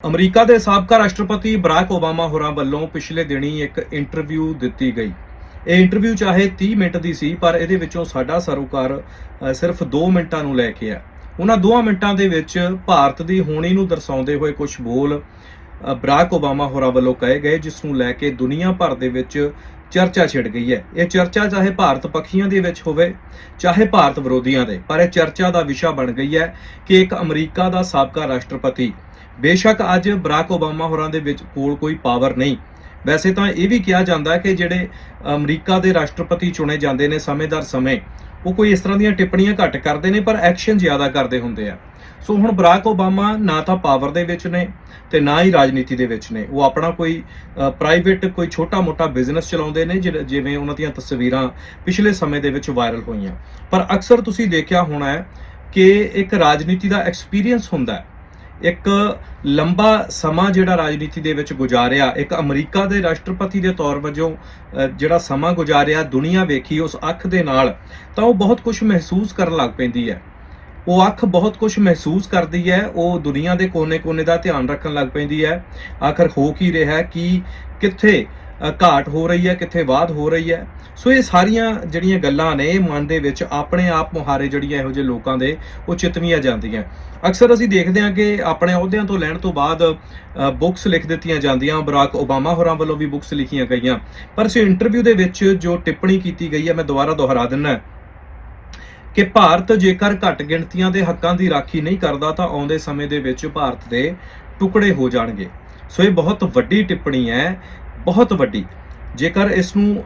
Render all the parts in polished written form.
America ਦੇ ਸਾਬਕਾ ਰਾਸ਼ਟਰਪਤੀ ਬਰਾਕ ਓਬਾਮਾ ਹੋਰਾਂ ਵੱਲੋਂ ਪਿਛਲੇ ਦਿਨੀ ਇੱਕ ਇੰਟਰਵਿਊ ਦਿੱਤੀ ਗਈ। ਇਹ ਇੰਟਰਵਿਊ ਚਾਹੇ 30 ਮਿੰਟ ਦੀ ਸੀ, ਪਰ ਇਹਦੇ ਵਿੱਚੋਂ ਸਾਡਾ ਸਰੋਕਾਰ ਸਿਰਫ 2 ਮਿੰਟਾਂ ਨੂੰ ਲੈ ਕੇ ਆ। ਉਹਨਾਂ 2 ਮਿੰਟਾਂ ਦੇ ਵਿੱਚ ਭਾਰਤ ਦੀ ਹੋਣੀ ਨੂੰ ਦਰਸਾਉਂਦੇ ਹੋਏ ਕੁਝ ਬੋਲ ਬਰਾਕ ਓਬਾਮਾ ਹੋਰਾਂ ਵੱਲੋਂ ਕਹੇ ਗਏ, ਜਿਸ ਨੂੰ ਲੈ ਕੇ ਦੁਨੀਆ ਭਰ ਦੇ ਵਿੱਚ ਚਰਚਾ ਛਿੜ ਗਈ ਹੈ। ਇਹ ਚਰਚਾ ਚਾਹੇ ਭਾਰਤ ਪੱਖੀਆਂ ਦੇ ਵਿੱਚ ਹੋਵੇ, ਚਾਹੇ ਭਾਰਤ ਵਿਰੋਧੀਆਂ ਦੇ, ਪਰ ਇਹ ਚਰਚਾ ਦਾ ਵਿਸ਼ਾ ਬਣ ਗਈ ਹੈ ਕਿ ਇੱਕ ਅਮਰੀਕਾ ਦਾ ਸਾਬਕਾ ਰਾਸ਼ਟਰਪਤੀ, ਬੇਸ਼ੱਕ ਅੱਜ ਬਰਾਕ ਓਬਾਮਾ ਹੋਰਾਂ ਦੇ ਵਿੱਚ ਕੋਲ ਕੋਈ ਪਾਵਰ ਨਹੀਂ। ਵੈਸੇ ਤਾਂ ਇਹ ਵੀ ਕਿਹਾ ਜਾਂਦਾ ਹੈ ਕਿ ਜਿਹੜੇ ਅਮਰੀਕਾ ਦੇ ਰਾਸ਼ਟਰਪਤੀ ਚੁਣੇ ਜਾਂਦੇ ਨੇ ਸਮੇਂ-ਦਰ ਸਮੇਂ, ਉਹ ਕੋਈ ਇਸ ਤਰ੍ਹਾਂ ਦੀਆਂ ਟਿੱਪਣੀਆਂ ਘੱਟ ਕਰਦੇ ਨੇ, ਪਰ ਐਕਸ਼ਨ ਜ਼ਿਆਦਾ ਕਰਦੇ ਹੁੰਦੇ ਆ। ਸੋ ਹੁਣ ਬਰਾਕ ਓਬਾਮਾ ਨਾ ਤਾਂ ਪਾਵਰ ਦੇ ਵਿੱਚ ਨੇ ਤੇ ਨਾ ਹੀ ਰਾਜਨੀਤੀ ਦੇ ਵਿੱਚ ਨੇ। ਉਹ ਆਪਣਾ ਕੋਈ ਪ੍ਰਾਈਵੇਟ ਕੋਈ ਛੋਟਾ-ਮੋਟਾ ਬਿਜ਼ਨਸ ਚਲਾਉਂਦੇ ਨੇ, ਜਿਵੇਂ ਉਹਨਾਂ ਦੀਆਂ ਤਸਵੀਰਾਂ ਪਿਛਲੇ ਸਮੇਂ ਦੇ ਵਿੱਚ ਵਾਇਰਲ ਹੋਈਆਂ। ਪਰ ਅਕਸਰ ਤੁਸੀਂ ਦੇਖਿਆ ਹੋਣਾ ਹੈ ਕਿ ਇੱਕ ਰਾਜਨੀਤੀ ਦਾ ਐਕਸਪੀਰੀਅੰਸ ਹੁੰਦਾ ਹੈ, ਇੱਕ ਲੰਬਾ ਸਮਾਂ ਜਿਹੜਾ ਰਾਜਨੀਤੀ ਦੇ ਵਿੱਚ ਗੁਜ਼ਾਰਿਆ, ਇੱਕ ਅਮਰੀਕਾ ਦੇ ਰਾਸ਼ਟਰਪਤੀ ਦੇ ਤੌਰ ਵਜੋਂ ਜਿਹੜਾ ਸਮਾਂ ਗੁਜ਼ਾਰਿਆ, ਦੁਨੀਆ ਵੇਖੀ ਉਸ ਅੱਖ ਦੇ ਨਾਲ, ਤਾਂ ਉਹ ਬਹੁਤ ਕੁਝ ਮਹਿਸੂਸ ਕਰਨ ਲੱਗ ਪੈਂਦੀ ਹੈ। ਉਹ ਅੱਖ ਬਹੁਤ ਕੁਝ ਮਹਿਸੂਸ ਕਰਦੀ ਹੈ, ਉਹ ਦੁਨੀਆ ਦੇ ਕੋਨੇ-ਕੋਨੇ ਦਾ ਧਿਆਨ ਰੱਖਣ ਲੱਗ ਪੈਂਦੀ ਹੈ। ਆਖਰ ਹੋ ਕੀ ਰਿਹਾ ਹੈ, ਕਿ ਕਿੱਥੇ ਘਾਟ ਹੋ ਰਹੀ ਹੈ, ਕਿੱਥੇ ਵਾਧ ਹੋ ਰਹੀ ਹੈ। ਸੋ ਇਹ ਸਾਰੀਆਂ ਜਿਹੜੀਆਂ ਗੱਲਾਂ ਨੇ, ਮਨ ਦੇ ਵਿੱਚ ਆਪਣੇ ਆਪ ਮੁਹਾਰੇ ਜਿਹੜੀਆਂ ਇਹੋ ਜਿਹੇ ਲੋਕਾਂ ਦੇ ਉਹ ਚਿਤਵੀਆਂ ਜਾਂਦੀਆਂ। ਅਕਸਰ ਅਸੀਂ ਦੇਖਦੇ ਹਾਂ ਕਿ ਆਪਣੇ ਅਹੁਦਿਆਂ ਤੋਂ ਲੈਣ ਤੋਂ ਬਾਅਦ ਬੁੱਕਸ ਲਿਖ ਦਿੱਤੀਆਂ ਜਾਂਦੀਆਂ। ਬਰਾਕ ਓਬਾਮਾ ਹੋਰਾਂ ਵੱਲੋਂ ਵੀ ਬੁੱਕਸ ਲਿਖੀਆਂ ਗਈਆਂ, ਪਰ ਇਸ ਇੰਟਰਵਿਊ ਦੇ ਵਿੱਚ ਜੋ ਟਿੱਪਣੀ ਕੀਤੀ ਗਈ ਹੈ, ਮੈਂ ਦੁਬਾਰਾ ਦੁਹਰਾ ਦਿੰਦਾ ਕਿ ਭਾਰਤ ਜੇਕਰ ਘੱਟ ਗਿਣਤੀਆਂ ਦੇ ਹੱਕਾਂ ਦੀ ਰਾਖੀ ਨਹੀਂ ਕਰਦਾ ਤਾਂ ਆਉਂਦੇ ਸਮੇਂ ਦੇ ਵਿੱਚ ਭਾਰਤ ਦੇ ਟੁਕੜੇ ਹੋ ਜਾਣਗੇ। ਸੋ ਇਹ ਬਹੁਤ ਵੱਡੀ ਟਿੱਪਣੀ ਹੈ, ਬਹੁਤ ਵੱਡੀ। ਜੇਕਰ ਇਸ ਨੂੰ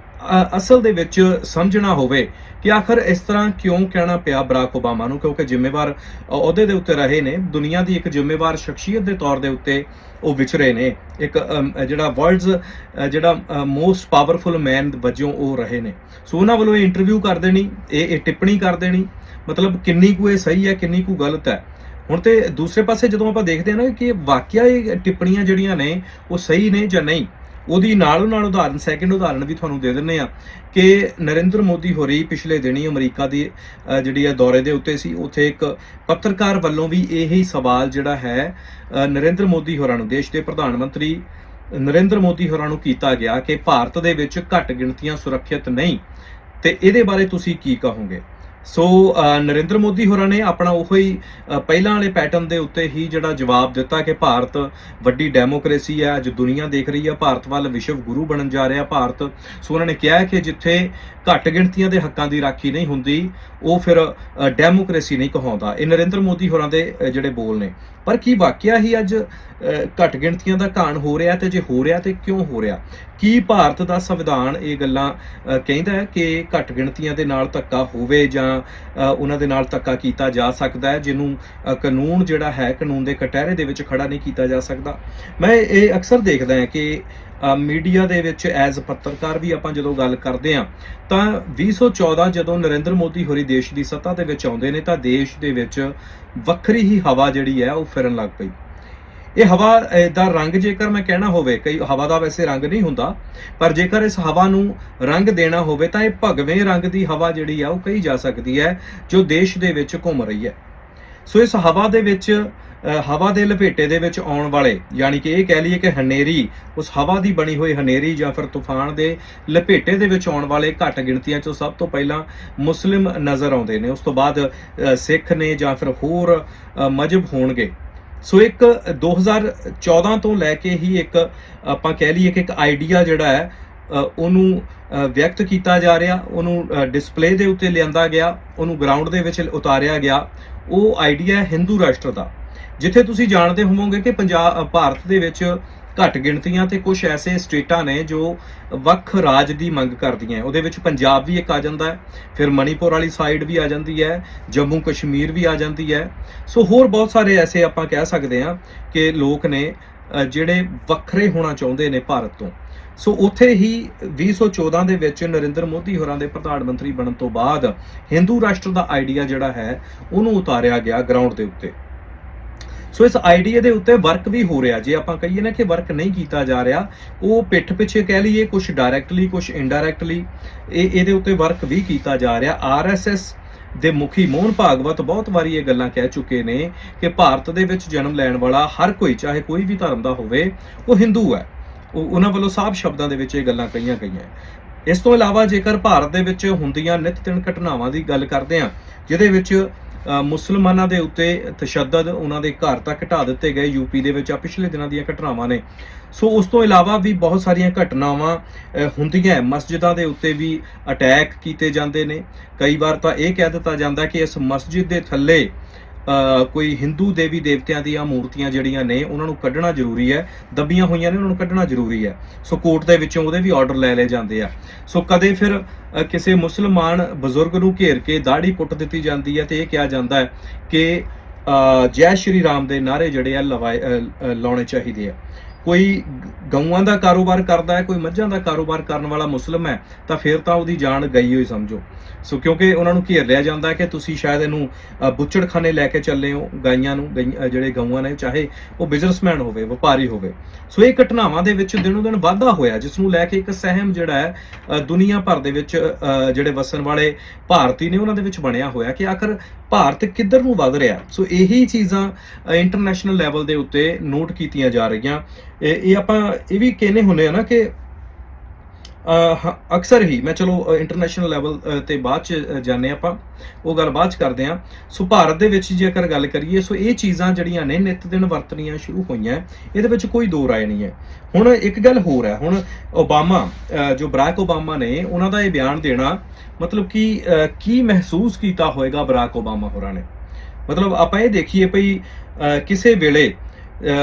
ਅਸਲ ਦੇ ਵਿੱਚ ਸਮਝਣਾ ਹੋਵੇ ਕਿ ਆਖਰ ਇਸ ਤਰ੍ਹਾਂ ਕਿਉਂ ਕਹਿਣਾ ਪਿਆ ਬਰਾਕ ਓਬਾਮਾ ਨੂੰ, ਕਿਉਂਕਿ ਜ਼ਿੰਮੇਵਾਰ ਅਹੁਦੇ ਦੇ ਉੱਤੇ ਰਹੇ ਨੇ, ਦੁਨੀਆ ਦੀ ਇੱਕ ਜ਼ਿੰਮੇਵਾਰ ਸ਼ਖਸੀਅਤ ਦੇ ਤੌਰ ਦੇ ਉੱਤੇ ਉਹ ਵਿਚਰੇ ਨੇ, ਇੱਕ ਜਿਹੜਾ ਵਰਲਡਸ ਜਿਹੜਾ ਮੋਸਟ ਪਾਵਰਫੁਲ ਮੈਨ ਵਜੋਂ ਉਹ ਰਹੇ ਨੇ। ਸੋ ਉਹਨਾਂ ਵੱਲੋਂ ਇਹ ਇੰਟਰਵਿਊ ਕਰ ਦੇਣੀ, ਇਹ ਟਿੱਪਣੀ ਕਰ ਦੇਣੀ, ਮਤਲਬ ਕਿੰਨੀ ਕੁ ਇਹ ਸਹੀ ਹੈ, ਕਿੰਨੀ ਕੁ ਗਲਤ ਹੈ। ਹੁਣ ਤੇ ਦੂਸਰੇ ਪਾਸੇ ਜਦੋਂ ਆਪਾਂ ਦੇਖਦੇ ਹਾਂ ਨਾ ਕਿ ਵਾਕਿਆ ਇਹ ਟਿੱਪਣੀਆਂ ਜਿਹੜੀਆਂ ਨੇ ਉਹ ਸਹੀ ਨੇ ਜਾਂ ਨਹੀਂ, ਉਹਦੀ ਨਾਲੋਂ ਨਾਲ ਸੈਕਿੰਡ ਉਦਾਹਰਣ ਵੀ ਤੁਹਾਨੂੰ ਦੇ ਦਿੰਦੇ ਆ ਕਿ ਨਰਿੰਦਰ ਮੋਦੀ ਹੋਰੀ ਪਿਛਲੇ ਦਿਨੀ ਅਮਰੀਕਾ ਦੀ ਜਿਹੜੀ ਹੈ ਦੌਰੇ ਦੇ ਉੱਤੇ ਸੀ। ਉੱਥੇ ਇੱਕ ਪੱਤਰਕਾਰ ਵੱਲੋਂ ਵੀ ਇਹੀ ਸਵਾਲ ਜਿਹੜਾ ਹੈ ਨਰਿੰਦਰ ਮੋਦੀ ਹੋਰਾਂ ਨੂੰ, ਦੇਸ਼ ਦੇ ਪ੍ਰਧਾਨ ਮੰਤਰੀ ਨਰਿੰਦਰ ਮੋਦੀ ਹੋਰਾਂ ਨੂੰ ਕੀਤਾ ਗਿਆ ਕਿ ਭਾਰਤ ਦੇ ਵਿੱਚ ਘੱਟ ਗਿਣਤੀਆਂ ਸੁਰੱਖਿਅਤ ਨਹੀਂ, ਤੇ ਇਹਦੇ ਬਾਰੇ ਤੁਸੀਂ ਕੀ ਕਹੋਗੇ। ਸੋ ਨਰਿੰਦਰ ਮੋਦੀ ਹੋਰਾਂ ਨੇ ਆਪਣਾ ਉਹੀ ਪਹਿਲਾਂ ਵਾਲੇ ਪੈਟਰਨ ਦੇ ਉੱਤੇ ਹੀ ਜਿਹੜਾ ਜਵਾਬ ਦਿੱਤਾ ਕਿ ਭਾਰਤ ਵੱਡੀ ਡੈਮੋਕ੍ਰੇਸੀ ਹੈ, ਅੱਜ ਦੁਨੀਆ ਦੇਖ ਰਹੀ ਹੈ, ਭਾਰਤ ਵੱਲ ਵਿਸ਼ਵ ਗੁਰੂ ਬਣਨ ਜਾ ਰਿਹਾ ਭਾਰਤ। ਸੋ ਉਹਨਾਂ ਨੇ ਕਿਹਾ ਕਿ ਜਿੱਥੇ ਘੱਟ ਗਿਣਤੀਆਂ ਦੇ ਹੱਕਾਂ ਦੀ ਰਾਖੀ ਨਹੀਂ ਹੁੰਦੀ, ਉਹ ਫਿਰ ਡੈਮੋਕ੍ਰੇਸੀ ਨਹੀਂ ਕਹਾਉਂਦਾ। ਇਹ ਨਰਿੰਦਰ ਮੋਦੀ ਹੋਰਾਂ ਦੇ ਜਿਹੜੇ ਬੋਲ ਨੇ। ਪਰ ਕੀ ਵਾਕਿਆ ਹੀ ਅੱਜ ਘੱਟ ਗਿਣਤੀਆਂ ਦਾ ਘਾਣ ਹੋ ਰਿਹਾ, ਤੇ ਜੇ ਹੋ ਰਿਹਾ ਤੇ ਕਿਉਂ ਹੋ ਰਿਹਾ? ਕੀ ਭਾਰਤ ਦਾ ਸੰਵਿਧਾਨ ਇਹ ਗੱਲਾਂ ਕਹਿੰਦਾ ਹੈ ਕਿ ਘੱਟ ਗਿਣਤੀਆਂ ਦੇ ਨਾਲ ਧੱਕਾ ਹੋਵੇ ਜਾਂ ਉਹਨਾਂ ਦੇ ਨਾਲ ਧੱਕਾ ਕੀਤਾ ਜਾ ਸਕਦਾ ਹੈ, ਜਿਹਨੂੰ ਕਾਨੂੰਨ ਜਿਹੜਾ ਹੈ, ਕਾਨੂੰਨ ਦੇ ਕਟਹਿਰੇ ਦੇ ਵਿੱਚ ਖੜਾ ਨਹੀਂ ਕੀਤਾ ਜਾ ਸਕਦਾ? ਮੈਂ ਇਹ ਅਕਸਰ ਦੇਖਦਾ ਹਾਂ ਕਿ ਮੀਡੀਆ ਦੇ ਵਿੱਚ ਐਜ਼ ਪੱਤਰਕਾਰ ਵੀ ਆਪਾਂ ਜਦੋਂ ਗੱਲ ਕਰਦੇ ਹਾਂ ਤਾਂ 2014 ਜਦੋਂ ਨਰਿੰਦਰ ਮੋਦੀ ਹੋਰੀ ਦੇਸ਼ ਦੀ ਸੱਤਾ ਦੇ ਵਿੱਚ ਆਉਂਦੇ ਨੇ ਤਾਂ ਦੇਸ਼ ਦੇ ਵਿੱਚ ਵੱਖਰੀ ਹੀ ਹਵਾ ਜਿਹੜੀ ਹੈ ਉਹ ਫਿਰਨ ਲੱਗ ਪਈ। ਇਹ ਹਵਾ ਦਾ ਰੰਗ ਜੇਕਰ ਮੈਂ ਕਹਿਣਾ ਹੋਵੇ, ਕਈ ਹਵਾ ਦਾ ਵੈਸੇ ਰੰਗ ਨਹੀਂ ਹੁੰਦਾ, ਪਰ ਜੇਕਰ ਇਸ ਹਵਾ ਨੂੰ ਰੰਗ ਦੇਣਾ ਹੋਵੇ ਤਾਂ ਇਹ ਭਗਵੇਂ ਰੰਗ ਦੀ ਹਵਾ ਜਿਹੜੀ ਆ ਉਹ ਕਹੀ ਜਾ ਸਕਦੀ ਹੈ, ਜੋ ਦੇਸ਼ ਦੇ ਵਿੱਚ ਘੁੰਮ ਰਹੀ ਹੈ। ਸੋ ਇਸ ਹਵਾ ਦੇ ਵਿੱਚ, ਹਵਾ ਦੇ ਲਪੇਟੇ ਦੇ ਵਿੱਚ ਆਉਣ ਵਾਲੇ, ਯਾਨੀ ਕਿ ਇਹ ਕਹਿ ਲਈਏ ਕਿ ਹਨੇਰੀ, ਉਸ ਹਵਾ ਦੀ ਬਣੀ ਹੋਈ ਹਨੇਰੀ ਜਾਂ ਫਿਰ ਤੂਫਾਨ ਦੇ ਲਪੇਟੇ ਦੇ ਵਿੱਚ ਆਉਣ ਵਾਲੇ ਘੱਟ ਗਿਣਤੀਆਂ 'ਚੋਂ ਸਭ ਤੋਂ ਪਹਿਲਾਂ ਮੁਸਲਿਮ ਨਜ਼ਰ ਆਉਂਦੇ ਨੇ, ਉਸ ਤੋਂ ਬਾਅਦ ਸਿੱਖ ਨੇ ਜਾਂ ਫਿਰ ਹੋਰ ਮਜ਼ਹਬ ਹੋਣਗੇ। ਸੋ ਇੱਕ 2014 ਤੋਂ ਲੈ ਕੇ ਹੀ ਇੱਕ ਆਪਾਂ ਕਹਿ ਲਈਏ ਕਿ ਇੱਕ ਆਈਡੀਆ ਜਿਹੜਾ ਹੈ ਉਹਨੂੰ ਵਿਅਕਤ ਕੀਤਾ ਜਾ ਰਿਹਾ, ਉਹਨੂੰ ਡਿਸਪਲੇ ਦੇ ਉੱਤੇ ਲਿਆਂਦਾ ਗਿਆ, ਉਹਨੂੰ ਗਰਾਊਂਡ ਦੇ ਵਿੱਚ ਉਤਾਰਿਆ ਗਿਆ। ਉਹ ਆਈਡੀਆ ਹੈ ਹਿੰਦੂ ਰਾਸ਼ਟਰ ਦਾ, ਜਿੱਥੇ ਤੁਸੀਂ ਜਾਣਦੇ ਹੋਵੋਗੇ ਕਿ ਭਾਰਤ ਦੇ ਵਿੱਚ ਘੱਟ ਗਿਣਤੀਆਂ ਤੇ ਕੁਝ ਐਸੇ ਸਟੇਟਾਂ ਨੇ ਜੋ ਵੱਖ ਰਾਜ ਦੀ ਮੰਗ ਕਰਦੀਆਂ। ਉਹਦੇ ਵਿੱਚ ਪੰਜਾਬ ਵੀ ਇੱਕ ਆ ਜਾਂਦਾ ਹੈ, ਫਿਰ ਮਣੀਪੁਰ ਵਾਲੀ ਸਾਈਡ ਵੀ ਆ ਜਾਂਦੀ ਹੈ, ਜੰਮੂ ਕਸ਼ਮੀਰ ਵੀ ਆ ਜਾਂਦੀ ਹੈ। ਸੋ ਹੋਰ ਬਹੁਤ ਸਾਰੇ ਐਸੇ ਆਪਾਂ ਕਹਿ ਸਕਦੇ ਹਾਂ ਕਿ ਲੋਕ ਨੇ ਜਿਹੜੇ ਵੱਖਰੇ ਹੋਣਾ ਚਾਹੁੰਦੇ ਨੇ ਭਾਰਤ ਤੋਂ। ਸੋ ਉੱਥੇ ਹੀ 2014 ਦੇ ਵਿੱਚ ਨਰਿੰਦਰ ਮੋਦੀ ਹੋਰਾਂ ਦੇ ਪ੍ਰਧਾਨ ਮੰਤਰੀ ਬਣਨ ਤੋਂ ਬਾਅਦ ਹਿੰਦੂ ਰਾਸ਼ਟਰ ਦਾ ਆਈਡੀਆ ਜਿਹੜਾ ਹੈ ਉਹਨੂੰ ਉਤਾਰਿਆ ਗਿਆ ਗਰਾਊਂਡ ਦੇ ਉੱਤੇ। ਸੋ ਇਸ ਆਈਡੀਆ ਦੇ ਉੱਤੇ ਵਰਕ ਵੀ ਹੋ ਰਿਹਾ। ਜੇ ਆਪਾਂ ਕਹੀਏ ਨਾ ਕਿ ਵਰਕ ਨਹੀਂ ਕੀਤਾ ਜਾ ਰਿਹਾ, ਉਹ ਪਿੱਠ ਪਿੱਛੇ ਕਹਿ ਲਈਏ, ਕੁਝ ਡਾਇਰੈਕਟਲੀ ਕੁਝ ਇਨਡਾਇਰੈਕਟਲੀ ਇਹਦੇ ਉੱਤੇ ਵਰਕ ਵੀ ਕੀਤਾ ਜਾ ਰਿਹਾ। ਆਰਐਸਐਸ ਦੇ ਮੁਖੀ ਮੋਹਨ ਭਾਗਵਤ ਬਹੁਤ ਵਾਰੀ ਇਹ ਗੱਲਾਂ ਕਹਿ ਚੁੱਕੇ ਨੇ ਕਿ ਭਾਰਤ ਦੇ ਵਿੱਚ ਜਨਮ ਲੈਣ ਵਾਲਾ ਹਰ ਕੋਈ, ਚਾਹੇ ਕੋਈ ਵੀ ਧਰਮ ਦਾ ਹੋਵੇ, ਉਹ ਹਿੰਦੂ ਹੈ। ਉਹਨਾਂ ਵੱਲੋਂ ਸਾਫ਼ ਸ਼ਬਦਾਂ ਦੇ ਵਿੱਚ ਇਹ ਗੱਲਾਂ ਕਹੀਆਂ ਗਈਆਂ। ਇਸ ਤੋਂ ਇਲਾਵਾ ਜੇਕਰ ਭਾਰਤ ਦੇ ਵਿੱਚ ਹੁੰਦੀਆਂ ਨਿਤ ਦਿਨ ਘਟਨਾਵਾਂ ਦੀ ਗੱਲ ਕਰਦੇ ਹਾਂ, ਜਿਹਦੇ ਵਿੱਚ ਮੁਸਲਮਾਨਾਂ ਦੇ ਉੱਤੇ ਤਸ਼ੱਦਦ, ਉਹਨਾਂ ਦੇ ਘਰ ਤੱਕ ਢਾ ਦਿੱਤੇ ਗਏ, ਯੂਪੀ ਦੇ ਵਿੱਚ ਆ ਪਿਛਲੇ ਦਿਨਾਂ ਦੀਆਂ ਘਟਨਾਵਾਂ ਨੇ। ਸੋ ਉਸ ਤੋਂ ਇਲਾਵਾ ਵੀ ਬਹੁਤ ਸਾਰੀਆਂ ਘਟਨਾਵਾਂ ਹੁੰਦੀਆਂ। ਮਸਜਿਦਾਂ ਦੇ ਉੱਤੇ ਵੀ ਅਟੈਕ ਕੀਤੇ ਜਾਂਦੇ ਨੇ। ਕਈ ਵਾਰ ਤਾਂ ਇਹ ਕਹਿ ਦਿੱਤਾ ਜਾਂਦਾ ਕਿ ਇਸ ਮਸਜਿਦ ਦੇ ਥੱਲੇ ਕੋਈ ਹਿੰਦੂ ਦੇਵੀ ਦੇਵਤਿਆਂ ਦੀਆਂ ਮੂਰਤੀਆਂ ਜਿਹੜੀਆਂ ਨੇ ਉਹਨਾਂ ਨੂੰ ਕੱਢਣਾ ਜ਼ਰੂਰੀ ਹੈ, ਦੱਬੀਆਂ ਹੋਈਆਂ ਨੇ, ਉਹਨਾਂ ਨੂੰ ਕੱਢਣਾ ਜ਼ਰੂਰੀ ਹੈ। ਸੋ ਕੋਰਟ ਦੇ ਵਿੱਚੋਂ ਉਹਦੇ ਵੀ ਆਰਡਰ ਲੈ ਲਏ ਜਾਂਦੇ ਆ। ਸੋ ਕਦੇ ਫਿਰ ਕਿਸੇ ਮੁਸਲਮਾਨ ਬਜ਼ੁਰਗ ਨੂੰ ਘੇਰ ਕੇ ਦਾੜੀ ਪੁੱਟ ਦਿੱਤੀ ਜਾਂਦੀ ਹੈ ਤੇ ਇਹ ਕਿਹਾ ਜਾਂਦਾ ਹੈ ਕਿ ਜੈ ਸ਼੍ਰੀ ਰਾਮ ਦੇ ਨਾਅਰੇ ਜਿਹੜੇ ਆ ਲਾਉਣੇ ਚਾਹੀਦੇ ਆ। ਕੋਈ ਗਊਆਂ ਦਾ ਕਾਰੋਬਾਰ ਕਰਦਾ ਹੈ, ਕੋਈ ਮੱਝਾਂ ਦਾ ਕਾਰੋਬਾਰ ਕਰਨ ਵਾਲਾ ਮੁਸਲਮ ਹੈ, ਤਾਂ ਫਿਰ ਤਾਂ ਉਹਦੀ ਜਾਨ ਗਈ ਹੋਈ ਸਮਝੋ। ਸੋ ਕਿਉਂਕਿ ਉਹਨਾਂ ਨੂੰ ਘੇਰ ਲਿਆ ਜਾਂਦਾ ਹੈ ਕਿ ਤੁਸੀਂ ਸ਼ਾਇਦ ਇਹਨੂੰ ਬੁੱਚੜਖਾਨੇ ਲੈ ਕੇ ਚੱਲੇ ਹੋ, ਗਾਈਆਂ ਨੂੰ, ਜਿਹੜੇ ਗਊਆਂ ਨੇ, ਚਾਹੇ ਉਹ ਬਿਜ਼ਨਸਮੈਨ ਹੋਵੇ, ਵਪਾਰੀ ਹੋਵੇ। ਸੋ ਇਹ ਘਟਨਾਵਾਂ ਦੇ ਵਿੱਚ ਦਿਨੋਂ ਦਿਨ ਵਾਧਾ ਹੋਇਆ, ਜਿਸ ਨੂੰ ਲੈ ਕੇ ਇੱਕ ਸਹਿਮ ਜਿਹੜਾ ਹੈ ਦੁਨੀਆ ਭਰ ਦੇ ਵਿੱਚ ਜਿਹੜੇ ਵਸਣ ਵਾਲੇ ਭਾਰਤੀ ਨੇ ਉਹਨਾਂ ਦੇ ਵਿੱਚ ਬਣਿਆ ਹੋਇਆ ਕਿ ਆਖਰ ਭਾਰਤ ਕਿੱਧਰ ਨੂੰ ਵੱਧ ਰਿਹਾ। ਸੋ ਇਹੀ ਚੀਜ਼ਾਂ ਇੰਟਰਨੈਸ਼ਨਲ ਲੈਵਲ ਦੇ ਉੱਤੇ ਨੋਟ ਕੀਤੀਆਂ ਜਾ ਰਹੀਆਂ। ਇਹ ਆਪਾਂ ਇਹ ਵੀ ਕਹਿੰਦੇ ਹੁੰਦੇ ਆ ਨਾ ਕਿ ਅਕਸਰ ਹੀ, ਮੈਂ ਚਲੋ ਇੰਟਰਨੈਸ਼ਨਲ ਲੈਵਲ ਤੇ ਬਾਅਦ ਚ ਜਾਣੇ, ਆਪਾਂ ਉਹ ਗੱਲ ਬਾਅਦ ਚ ਕਰਦੇ ਹਾਂ। ਸੋ ਭਾਰਤ ਦੇ ਵਿੱਚ ਜੇਕਰ ਗੱਲ ਕਰੀਏ, ਸੋ ਇਹ ਚੀਜ਼ਾਂ ਜਿਹੜੀਆਂ ਨੇ ਨਿਤ ਦਿਨ ਵਰਤਣੀਆਂ ਸ਼ੁਰੂ ਹੋਈਆਂ, ਇਹਦੇ ਵਿੱਚ ਕੋਈ ਦੋ ਰਾਏ ਨਹੀਂ ਹੈ। ਹੁਣ ਇੱਕ ਗੱਲ ਹੋਰ ਹੈ, ਹੁਣ ਓਬਾਮਾ, ਜੋ ਬਰਾਕ ਓਬਾਮਾ ਨੇ, ਉਹਨਾਂ ਦਾ ਇਹ ਬਿਆਨ ਦੇਣਾ, ਮਤਲਬ ਕਿ ਕੀ ਮਹਿਸੂਸ ਕੀਤਾ ਹੋਏਗਾ ਬਰਾਕ ਓਬਾਮਾ ਹੋਰਾਂ ਨੇ। ਮਤਲਬ ਆਪਾਂ ਇਹ ਦੇਖੀਏ ਭਈ ਕਿਸੇ ਵੇਲੇ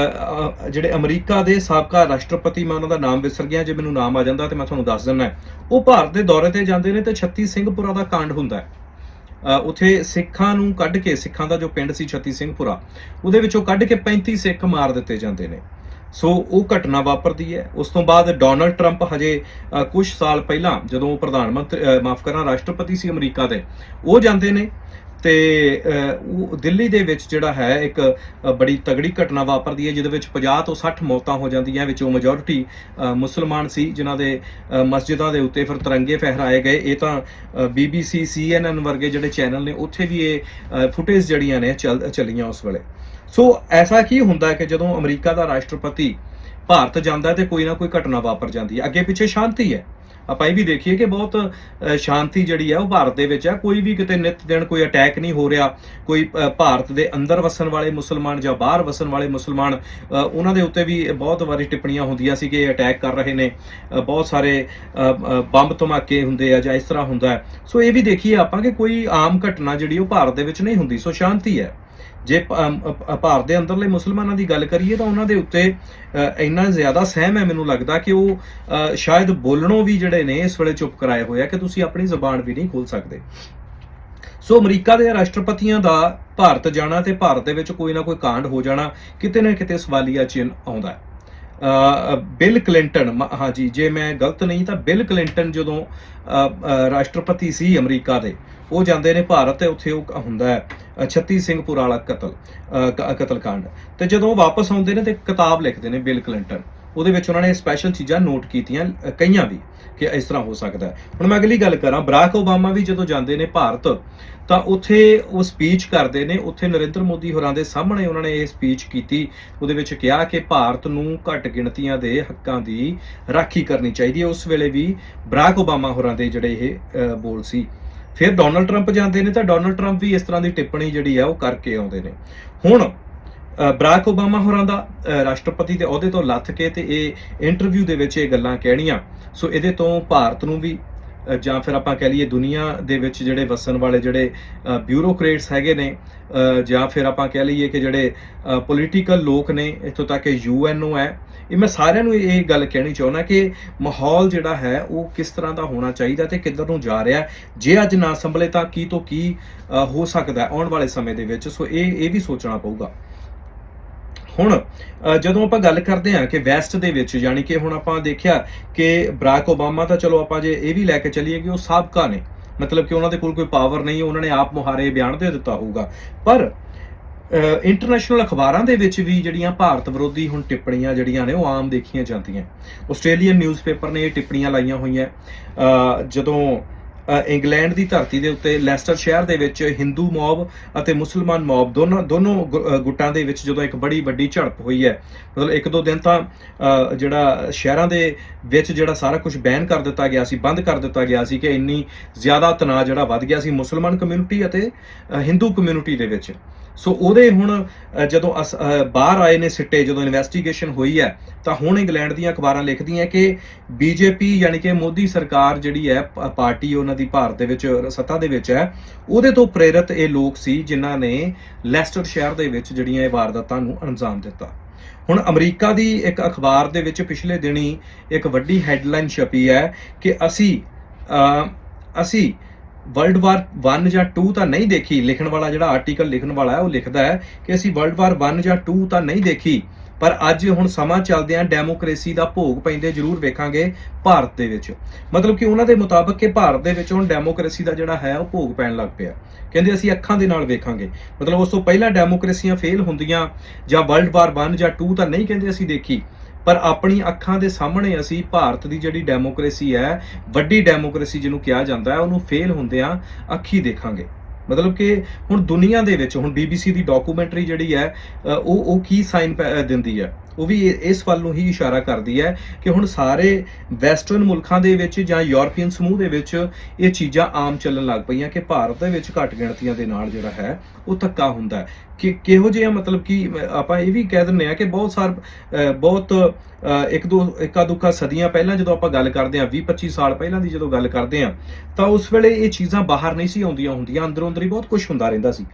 ਜਿਹੜੇ ਅਮਰੀਕਾ ਦੇ ਸਾਬਕਾ ਰਾਸ਼ਟਰਪਤੀ, ਮੈਂ ਉਹਨਾਂ ਦਾ ਨਾਮ ਵਿਸਰ ਗਿਆ, ਜੇ ਮੈਨੂੰ ਨਾਮ ਆ ਜਾਂਦਾ ਤੇ ਮੈਂ ਤੁਹਾਨੂੰ ਦੱਸ ਦਿੰਦਾ, ਉਹ ਭਾਰਤ ਦੇ ਦੌਰੇ ਤੇ ਜਾਂਦੇ ਨੇ ਤੇ 36 ਸਿੰਘਪੁਰਾ ਦਾ ਕਾਂਡ ਹੁੰਦਾ ਹੈ। ਉੱਥੇ ਸਿੱਖਾਂ ਨੂੰ ਕੱਢ ਕੇ, ਸਿੱਖਾਂ ਦਾ ਜੋ ਪਿੰਡ ਸੀ 36 ਸਿੰਘਪੁਰਾ, ਉਹਦੇ ਵਿੱਚੋਂ ਕੱਢ ਕੇ 35 ਸਿੱਖ ਮਾਰ ਦਿੱਤੇ ਜਾਂਦੇ ਨੇ। ਸੋ ਉਹ ਘਟਨਾ ਵਾਪਰਦੀ ਹੈ। ਉਸ ਤੋਂ ਬਾਅਦ ਡੋਨਲਡ ਟਰੰਪ ਹਜੇ ਕੁਝ ਸਾਲ ਪਹਿਲਾਂ, ਜਦੋਂ ਪ੍ਰਧਾਨ ਮੰਤਰੀ, ਮਾਫ ਕਰਨਾ, ਰਾਸ਼ਟਰਪਤੀ ਸੀ ਅਮਰੀਕਾ ਦੇ, ਉਹ ਜਾਂਦੇ ਨੇ ਤੇ ਉਹ ਦਿੱਲੀ ਦੇ ਵਿੱਚ ਜਿਹੜਾ ਹੈ ਇੱਕ ਬੜੀ ਤਗੜੀ ਘਟਨਾ ਵਾਪਰਦੀ ਹੈ, ਜਿਹਦੇ ਵਿੱਚ 50 ਤੋਂ 60 ਮੌਤਾਂ ਹੋ ਜਾਂਦੀਆਂ, ਵਿੱਚੋਂ ਮੈਜੋਰਿਟੀ ਮੁਸਲਮਾਨ ਸੀ, ਜਿਨ੍ਹਾਂ ਦੇ ਮਸਜਿਦਾਂ ਦੇ ਉੱਤੇ ਫਿਰ ਤਿਰੰਗੇ ਫਹਿਰਾਏ ਗਏ। ਇਹ ਤਾਂ BBC, CNN ਵਰਗੇ ਜਿਹੜੇ ਚੈਨਲ ਨੇ, ਉੱਥੇ ਵੀ ਇਹ ਫੁਟੇਜ ਜਿਹੜੀਆਂ ਨੇ ਚੱਲੀਆਂ ਉਸ ਵੇਲੇ। ਸੋ ਐਸਾ ਕੀ ਹੁੰਦਾ ਕਿ ਜਦੋਂ ਅਮਰੀਕਾ ਦਾ ਰਾਸ਼ਟਰਪਤੀ ਭਾਰਤ ਜਾਂਦਾ ਤੇ ਕੋਈ ਨਾ ਕੋਈ ਘਟਨਾ ਵਾਪਰ ਜਾਂਦੀ ਹੈ। ਅੱਗੇ ਪਿੱਛੇ ਸ਼ਾਂਤੀ ਹੈ, ਆਪਾਂ ਇਹ ਵੀ ਦੇਖੀਏ ਕਿ ਬਹੁਤ ਸ਼ਾਂਤੀ ਜਿਹੜੀ ਹੈ ਉਹ ਭਾਰਤ ਦੇ ਵਿੱਚ ਹੈ। ਕੋਈ ਵੀ ਕਿਤੇ ਨਿਤ ਦਿਨ ਕੋਈ ਅਟੈਕ ਨਹੀਂ ਹੋ ਰਿਹਾ। ਕੋਈ ਭਾਰਤ ਦੇ ਅੰਦਰ ਵਸਣ ਵਾਲੇ ਮੁਸਲਮਾਨ ਜਾਂ ਬਾਹਰ ਵਸਣ ਵਾਲੇ ਮੁਸਲਮਾਨ, ਉਹਨਾਂ ਦੇ ਉੱਤੇ ਵੀ ਬਹੁਤ ਵਾਰੀ ਟਿੱਪਣੀਆਂ ਹੁੰਦੀਆਂ ਸੀ ਕਿ ਅਟੈਕ ਕਰ ਰਹੇ ਨੇ, ਬਹੁਤ ਸਾਰੇ ਬੰਬ ਧਮਾਕੇ ਹੁੰਦੇ ਆ ਜਾਂ ਇਸ ਤਰ੍ਹਾਂ ਹੁੰਦਾ ਹੈ। ਸੋ ਇਹ ਵੀ ਦੇਖੀਏ ਆਪਾਂ ਕਿ ਕੋਈ ਆਮ ਘਟਨਾ ਜਿਹੜੀ ਉਹ ਭਾਰਤ ਦੇ ਵਿੱਚ ਨਹੀਂ ਹੁੰਦੀ। ਸੋ ਸ਼ਾਂਤੀ ਹੈ। ਜੇ ਭਾਰਤ ਦੇ ਅੰਦਰਲੇ ਮੁਸਲਮਾਨਾਂ ਦੀ ਗੱਲ ਕਰੀਏ ਤਾਂ ਉਹਨਾਂ ਦੇ ਉੱਤੇ ਇੰਨਾ ਜ਼ਿਆਦਾ ਸਹਿਮ ਹੈ, ਮੈਨੂੰ ਲੱਗਦਾ ਕਿ ਉਹ ਸ਼ਾਇਦ ਬੋਲਣੋਂ ਵੀ ਜਿਹੜੇ ਨੇ ਇਸ ਵੇਲੇ ਚੁੱਪ ਕਰਾਏ ਹੋਏ ਆ ਕਿ ਤੁਸੀਂ ਆਪਣੀ ਜ਼ੁਬਾਨ ਵੀ ਨਹੀਂ ਖੋਲ ਸਕਦੇ। ਸੋ ਅਮਰੀਕਾ ਦੇ ਰਾਸ਼ਟਰਪਤੀਆਂ ਦਾ ਭਾਰਤ ਜਾਣਾ ਤੇ ਭਾਰਤ ਦੇ ਵਿੱਚ ਕੋਈ ਨਾ ਕੋਈ ਕਾਂਡ ਹੋ ਜਾਣਾ, ਕਿਤੇ ਨਾ ਕਿਤੇ ਸਵਾਲੀਆ ਚਿੰਨ੍ਹ ਆਉਂਦਾ ਹੈ। ਬਿਲ ਕਲਿੰਟਨ, ਹਾਂਜੀ ਜੇ ਮੈਂ ਗਲਤ ਨਹੀਂ ਤਾਂ ਬਿਲ ਕਲਿੰਟਨ ਜਦੋਂ ਰਾਸ਼ਟਰਪਤੀ ਸੀ ਅਮਰੀਕਾ ਦੇ, ਉਹ ਜਾਂਦੇ ਨੇ ਭਾਰਤ ਤੇ ਉੱਥੇ ਉਹ ਹੁੰਦਾ ਹੈ 36 ਸਿੰਘਪੁਰਾ ਵਾਲਾ ਕਤਲਕਾਂਡ। ਤੇ ਜਦੋਂ ਵਾਪਸ ਆਉਂਦੇ ਨੇ ਤੇ ਕਿਤਾਬ ਲਿਖਦੇ ਨੇ ਬਿਲ ਕਲਿੰਟਨ, ਉਹਦੇ ਵਿੱਚ ਉਹਨਾਂ ਨੇ ਸਪੈਸ਼ਲ ਚੀਜ਼ਾਂ ਨੋਟ ਕੀਤੀਆਂ, ਕਈਆਂ ਵੀ, ਕਿ ਇਸ ਤਰ੍ਹਾਂ ਹੋ ਸਕਦਾ ਹੈ। ਹੁਣ ਮੈਂ ਅਗਲੀ ਗੱਲ ਕਰਾਂ, ਬਰਾਕ ਓਬਾਮਾ ਵੀ ਜਦੋਂ ਜਾਂਦੇ ਨੇ ਭਾਰਤ ਤਾਂ ਉੱਥੇ ਉਹ ਸਪੀਚ ਕਰਦੇ ਨੇ। ਉੱਥੇ ਨਰਿੰਦਰ ਮੋਦੀ ਹੋਰਾਂ ਦੇ ਸਾਹਮਣੇ ਉਹਨਾਂ ਨੇ ਇਹ ਸਪੀਚ ਕੀਤੀ। ਉਹਦੇ ਵਿੱਚ ਕਿਹਾ ਕਿ ਭਾਰਤ ਨੂੰ ਘੱਟ ਗਿਣਤੀਆਂ ਦੇ ਹੱਕਾਂ ਦੀ ਰਾਖੀ ਕਰਨੀ ਚਾਹੀਦੀ ਹੈ। ਉਸ ਵੇਲੇ ਵੀ ਬਰਾਕ ਓਬਾਮਾ ਹੋਰਾਂ ਦੇ ਜਿਹੜੇ ਇਹ ਬੋਲ ਸੀ। ਫਿਰ ਡੋਨਲਡ ਟਰੰਪ ਜਾਂਦੇ ਨੇ ਤਾਂ ਡੋਨਲਡ ਟਰੰਪ ਵੀ ਇਸ ਤਰ੍ਹਾਂ ਦੀ ਟਿੱਪਣੀ ਜਿਹੜੀ ਹੈ ਉਹ ਕਰਕੇ ਆਉਂਦੇ ਨੇ। ਹੁਣ ਬਰਾਕ ਓਬਾਮਾ ਹੋਰਾਂ ਦਾ ਰਾਸ਼ਟਰਪਤੀ ਦੇ ਅਹੁਦੇ ਤੋਂ ਲੱਥ ਕੇ ਤੇ ਇਹ ਇੰਟਰਵਿਊ ਦੇ ਵਿੱਚ ਇਹ ਗੱਲਾਂ ਕਹਿਣੀਆਂ, ਸੋ ਇਹਦੇ ਤੋਂ ਭਾਰਤ ਨੂੰ ਵੀ, ਜਾਂ ਫਿਰ ਆਪਾਂ ਕਹਿ ਲਈਏ ਦੁਨੀਆ ਦੇ ਵਿੱਚ ਜਿਹੜੇ ਵਸਣ ਵਾਲੇ ਜਿਹੜੇ ਬਿਊਰੋਕਰੇਟਸ ਹੈਗੇ ਨੇ, ਜਾਂ ਫਿਰ ਆਪਾਂ ਕਹਿ ਲਈਏ ਕਿ ਜਿਹੜੇ ਪੋਲੀਟੀਕਲ ਲੋਕ ਨੇ, ਇੱਥੋਂ ਤੱਕ ਕਿ UNO ਹੈ, ਇਹ ਮੈਂ ਸਾਰਿਆਂ ਨੂੰ ਇਹ ਗੱਲ ਕਹਿਣੀ ਚਾਹੁੰਦਾ ਕਿ ਮਾਹੌਲ ਜਿਹੜਾ ਹੈ ਉਹ ਕਿਸ ਤਰ੍ਹਾਂ ਦਾ ਹੋਣਾ ਚਾਹੀਦਾ ਤੇ ਕਿੱਧਰ ਨੂੰ ਜਾ ਰਿਹਾ। ਜੇ ਅੱਜ ਨਾ ਸੰਭਲੇ ਤਾਂ ਕੀ ਤੋਂ ਕੀ ਹੋ ਸਕਦਾ ਆਉਣ ਵਾਲੇ ਸਮੇਂ ਦੇ ਵਿੱਚ। ਸੋ ਇਹ ਵੀ ਸੋਚਣਾ ਪਊਗਾ। ਹੁਣ ਜਦੋਂ ਆਪਾਂ ਗੱਲ ਕਰਦੇ ਹਾਂ ਕਿ ਵੈਸਟ ਦੇ ਵਿੱਚ, ਯਾਨੀ ਕਿ ਹੁਣ ਆਪਾਂ ਦੇਖਿਆ ਕਿ ਬਰਾਕ ਓਬਾਮਾ ਤਾਂ ਚਲੋ ਆਪਾਂ ਜੇ ਇਹ ਵੀ ਲੈ ਕੇ ਚੱਲੀਏ ਕਿ ਉਹ ਸਾਬਕਾ ਨੇ, ਮਤਲਬ ਕਿ ਉਹਨਾਂ ਦੇ ਕੋਲ ਕੋਈ ਪਾਵਰ ਨਹੀਂ, ਉਹਨਾਂ ਨੇ ਆਪ ਮੁਹਾਰੇ ਬਿਆਨ ਦੇ ਦਿੱਤਾ ਹੋਊਗਾ। ਪਰ ਇੰਟਰਨੈਸ਼ਨਲ ਅਖਬਾਰਾਂ ਦੇ ਵਿੱਚ ਵੀ ਜਿਹੜੀਆਂ ਭਾਰਤ ਵਿਰੋਧੀ ਹੁਣ ਟਿੱਪਣੀਆਂ ਜਿਹੜੀਆਂ ਨੇ ਉਹ ਆਮ ਦੇਖੀਆਂ ਜਾਂਦੀਆਂ। ਆਸਟ੍ਰੇਲੀਅਨ ਨਿਊਜ਼ਪੇਪਰ ਨੇ ਇਹ ਟਿੱਪਣੀਆਂ ਲਾਈਆਂ ਹੋਈਆਂ ਜਦੋਂ ਇੰਗਲੈਂਡ ਦੀ ਧਰਤੀ ਦੇ ਉੱਤੇ ਲੈਸਟਰ ਸ਼ਹਿਰ ਦੇ ਵਿੱਚ ਹਿੰਦੂ ਮੌਬ ਅਤੇ ਮੁਸਲਮਾਨ ਮੌਬ ਦੋਨੋਂ ਗੁੱਟਾਂ ਦੇ ਵਿੱਚ ਜਦੋਂ ਇੱਕ ਬੜੀ ਵੱਡੀ ਝੜਪ ਹੋਈ ਹੈ, ਮਤਲਬ ਇੱਕ ਦੋ ਦਿਨ ਤਾਂ ਜਿਹੜਾ ਸ਼ਹਿਰਾਂ ਦੇ ਵਿੱਚ ਜਿਹੜਾ ਸਾਰਾ ਕੁਝ ਬੈਨ ਕਰ ਦਿੱਤਾ ਗਿਆ ਸੀ, ਬੰਦ ਕਰ ਦਿੱਤਾ ਗਿਆ ਸੀ ਕਿ ਇੰਨੀ ਜ਼ਿਆਦਾ ਤਣਾਅ ਜਿਹੜਾ ਵੱਧ ਗਿਆ ਸੀ ਮੁਸਲਮਾਨ ਕਮਿਊਨਿਟੀ ਅਤੇ ਹਿੰਦੂ ਕਮਿਊਨਿਟੀ ਦੇ ਵਿੱਚ। ਸੋ ਉਹਦੇ ਹੁਣ ਜਦੋਂ ਬਾਹਰ ਆਏ ਨੇ ਸਿੱਟੇ, ਜਦੋਂ ਇਨਵੈਸਟੀਗੇਸ਼ਨ ਹੋਈ ਹੈ, ਤਾਂ ਹੁਣ ਇੰਗਲੈਂਡ ਦੀਆਂ ਅਖਬਾਰਾਂ ਲਿਖਦੀਆਂ ਕਿ ਬੀਜੇਪੀ ਯਾਨੀ ਕਿ ਮੋਦੀ ਸਰਕਾਰ ਜਿਹੜੀ ਹੈ, ਪਾਰਟੀ ਉਹਨਾਂ ਦੀ ਭਾਰਤ ਦੇ ਵਿੱਚ ਸੱਤਾ ਦੇ ਵਿੱਚ ਹੈ, ਉਹਦੇ ਤੋਂ ਪ੍ਰੇਰਿਤ ਇਹ ਲੋਕ ਸੀ ਜਿਨ੍ਹਾਂ ਨੇ ਲੈਸਟਰ ਸ਼ਹਿਰ ਦੇ ਵਿੱਚ ਜਿਹੜੀਆਂ ਇਹ ਵਾਰਦਾਤਾਂ ਨੂੰ ਅੰਜਾਮ ਦਿੱਤਾ। ਹੁਣ ਅਮਰੀਕਾ ਦੀ ਇੱਕ ਅਖਬਾਰ ਦੇ ਵਿੱਚ ਪਿਛਲੇ ਦਿਨੀ ਇੱਕ ਵੱਡੀ ਹੈਡਲਾਈਨ ਛਪੀ ਹੈ ਕਿ ਅਸੀਂ ਵਰਲਡ ਵਾਰ 1 ਜਾਂ 2 ਤਾਂ ਨਹੀਂ ਦੇਖੀ। ਲਿਖਣ ਵਾਲਾ ਜਿਹੜਾ ਆਰਟੀਕਲ ਲਿਖਣ ਵਾਲਾ ਹੈ ਉਹ ਲਿਖਦਾ ਹੈ ਕਿ ਅਸੀਂ ਵਰਲਡ ਵਾਰ 1 ਜਾਂ 2 ਤਾਂ ਨਹੀਂ ਦੇਖੀ, ਪਰ ਅੱਜ ਹੁਣ ਸਮਾਂ ਚੱਲਦਿਆਂ ਡੈਮੋਕ੍ਰੇਸੀ ਦਾ ਭੋਗ ਪੈਂਦੇ ਜ਼ਰੂਰ ਵੇਖਾਂਗੇ ਭਾਰਤ ਦੇ ਵਿੱਚ। ਮਤਲਬ ਕਿ ਉਹਨਾਂ ਦੇ ਮੁਤਾਬਕ ਕਿ ਭਾਰਤ ਦੇ ਵਿੱਚ ਹੁਣ ਡੈਮੋਕ੍ਰੇਸੀ ਦਾ ਜਿਹੜਾ ਹੈ ਉਹ ਭੋਗ ਪੈਣ ਲੱਗ ਪਿਆ। ਕਹਿੰਦੇ ਅਸੀਂ ਅੱਖਾਂ ਦੇ ਨਾਲ ਵੇਖਾਂਗੇ। ਮਤਲਬ ਉਸ ਤੋਂ ਪਹਿਲਾਂ ਡੈਮੋਕ੍ਰੇਸੀਆਂ ਫੇਲ ਹੁੰਦੀਆਂ ਜਾਂ ਵਰਲਡ ਵਾਰ 1 ਜਾਂ 2 ਤਾਂ ਨਹੀਂ ਕਹਿੰਦੇ ਅਸੀਂ ਦੇਖੀ, ਪਰ ਆਪਣੀ ਅੱਖਾਂ ਦੇ ਸਾਹਮਣੇ ਅਸੀਂ ਭਾਰਤ ਦੀ ਜਿਹੜੀ ਡੈਮੋਕ੍ਰੇਸੀ ਹੈ, ਵੱਡੀ ਡੈਮੋਕ੍ਰੇਸੀ ਜਿਹਨੂੰ ਕਿਹਾ ਜਾਂਦਾ ਹੈ, ਉਹਨੂੰ ਫੇਲ ਹੁੰਦਿਆਂ ਅੱਖੀ ਦੇਖਾਂਗੇ। ਮਤਲਬ ਕਿ ਹੁਣ ਦੁਨੀਆ ਦੇ ਵਿੱਚ ਹੁਣ BBC ਦੀ ਡਾਕੂਮੈਂਟਰੀ ਜਿਹੜੀ ਹੈ ਉਹ ਕੀ ਸਾਈਨ ਦਿੰਦੀ ਹੈ, ਉਹ ਵੀ ਇਸ ਵੱਲ ਨੂੰ ਹੀ ਇਸ਼ਾਰਾ ਕਰਦੀ ਹੈ ਕਿ ਹੁਣ ਸਾਰੇ ਵੈਸਟਰਨ ਮੁਲਕਾਂ ਦੇ ਵਿੱਚ ਜਾਂ ਯੂਰਪੀਅਨ ਸਮੂਹ ਦੇ ਵਿੱਚ ਇਹ ਚੀਜ਼ਾਂ ਆਮ ਚੱਲਣ ਲੱਗ ਪਈਆਂ ਕਿ ਭਾਰਤ ਦੇ ਵਿੱਚ ਘੱਟ ਗਿਣਤੀਆਂ ਦੇ ਨਾਲ ਜਿਹੜਾ ਹੈ ਉਹ ਧੱਕਾ ਹੁੰਦਾ ਹੈ। ਕਿ ਕਿਹੋ ਜਿਹਾ, ਮਤਲਬ ਕਿ ਆਪਾਂ ਇਹ ਵੀ ਕਹਿ ਦਿੰਦੇ ਹਾਂ ਕਿ ਬਹੁਤ ਇੱਕਾ ਦੁੱਕਾ ਸਦੀਆਂ ਪਹਿਲਾਂ ਜਦੋਂ ਆਪਾਂ ਗੱਲ ਕਰਦੇ ਹਾਂ, 20-25 ਸਾਲ ਪਹਿਲਾਂ ਦੀ ਜਦੋਂ ਗੱਲ ਕਰਦੇ ਹਾਂ, ਤਾਂ ਉਸ ਵੇਲੇ ਇਹ ਚੀਜ਼ਾਂ ਬਾਹਰ ਨਹੀਂ ਸੀ ਆਉਂਦੀਆਂ ਹੁੰਦੀਆਂ, ਅੰਦਰੋਂ ਅੰਦਰ ਹੀ ਬਹੁਤ ਕੁਝ ਹੁੰਦਾ ਰਹਿੰਦਾ ਸੀ।